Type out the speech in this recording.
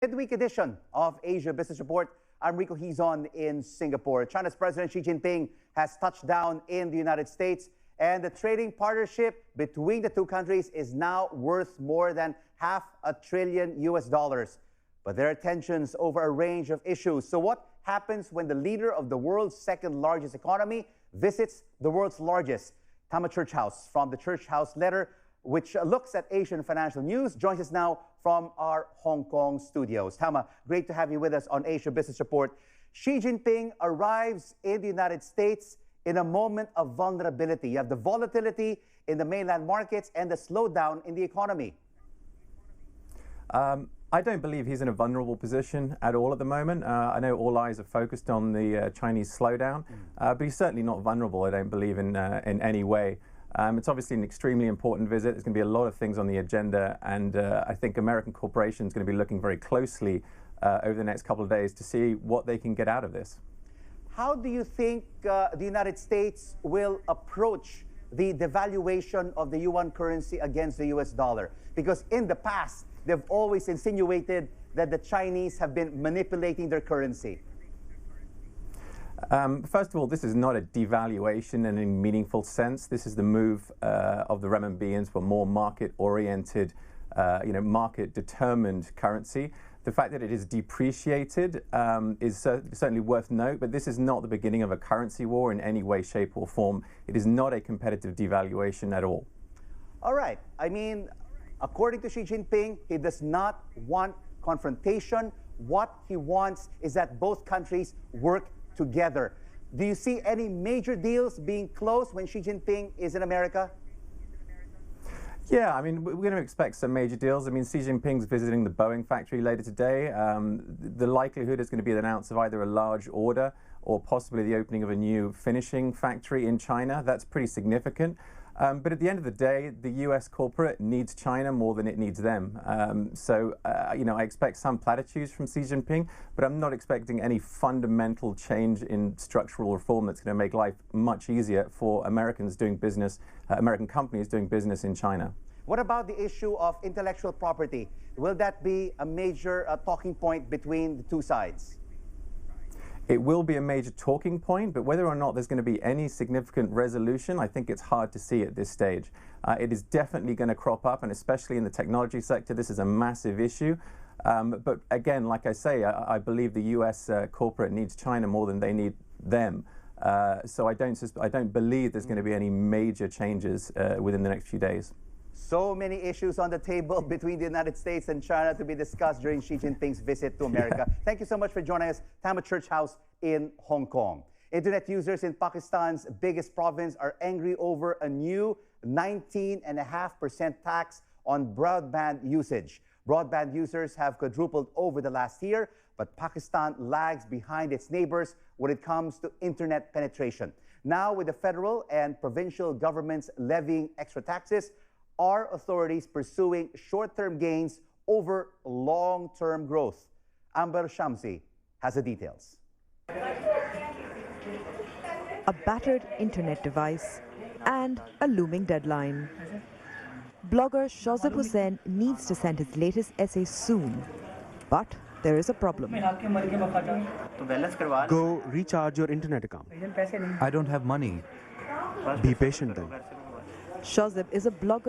Midweek edition of Asia Business Report. I'm Rico Hizon in Singapore. China's President Xi Jinping has touched down in the United States, and the trading partnership between the two countries is now worth more than $500 billion US. But there are tensions over a range of issues. So what happens when the leader of the world's second largest economy visits the world's largest? Tama Churchouse from the Churchouse Letter, which looks at Asian financial news, joins us now from our Hong Kong studios. Tama, great to have you with us on Asia Business Report. Xi Jinping arrives in the United States in a moment of vulnerability. You have the volatility in the mainland markets and the slowdown in the economy. I don't believe he's in a vulnerable position at all at the moment. I know all eyes are focused on the Chinese slowdown, but he's certainly not vulnerable, I don't believe, in any way. It's obviously an extremely important visit. There's going to be a lot of things on the agenda, and I think American corporations are going to be looking very closely over the next couple of days to see what they can get out of this. How do you think the United States will approach the devaluation of the yuan currency against the US dollar? Because in the past, they've always insinuated that the Chinese have been manipulating their currency. First of all, this is not a devaluation in any meaningful sense. This is the move of the renminbi into a more market-oriented, market-determined currency. The fact that it is depreciated is certainly worth note, but this is not the beginning of a currency war in any way, shape, or form. It is not a competitive devaluation at all. All right. I mean, according to Xi Jinping, he does not want confrontation. What he wants is that both countries work together. Do you see any major deals being closed when Xi Jinping is in America? Yeah, I mean, we're going to expect some major deals. I mean, Xi Jinping's visiting the Boeing factory later today. The likelihood is going to be the announce of either a large order or possibly the opening of a new finishing factory in China. That's pretty significant. But at the end of the day, the US corporate needs China more than it needs them. I expect some platitudes from Xi Jinping, but I'm not expecting any fundamental change in structural reform that's going to make life much easier for Americans doing business, American companies doing business in China. What about the issue of intellectual property? Will that be a major talking point between the two sides? It will be a major talking point, but whether or not there's going to be any significant resolution, I think it's hard to see at this stage. It is definitely going to crop up, and especially in the technology sector, this is a massive issue. But again, like I say, I believe the US corporate needs China more than they need them. So I don't believe there's going to be any major changes within the next few days. So many issues on the table between the United States and China to be discussed during Xi Jinping's visit to America. Yeah. Thank you so much for joining us, Tama Churchouse in Hong Kong. Internet users in Pakistan's biggest province are angry over a new 19.5% tax on broadband usage. Broadband users have quadrupled over the last year, but Pakistan lags behind its neighbors when it comes to internet penetration. Now, with the federal and provincial governments levying extra taxes, are authorities pursuing short-term gains over long-term growth? Amber Shamsi has the details. A battered internet device and a looming deadline. Blogger Shozib Hussain needs to send his latest essay soon, but there is a problem. Go recharge your internet account. I don't have money. Be patient then. Shozib is a blogger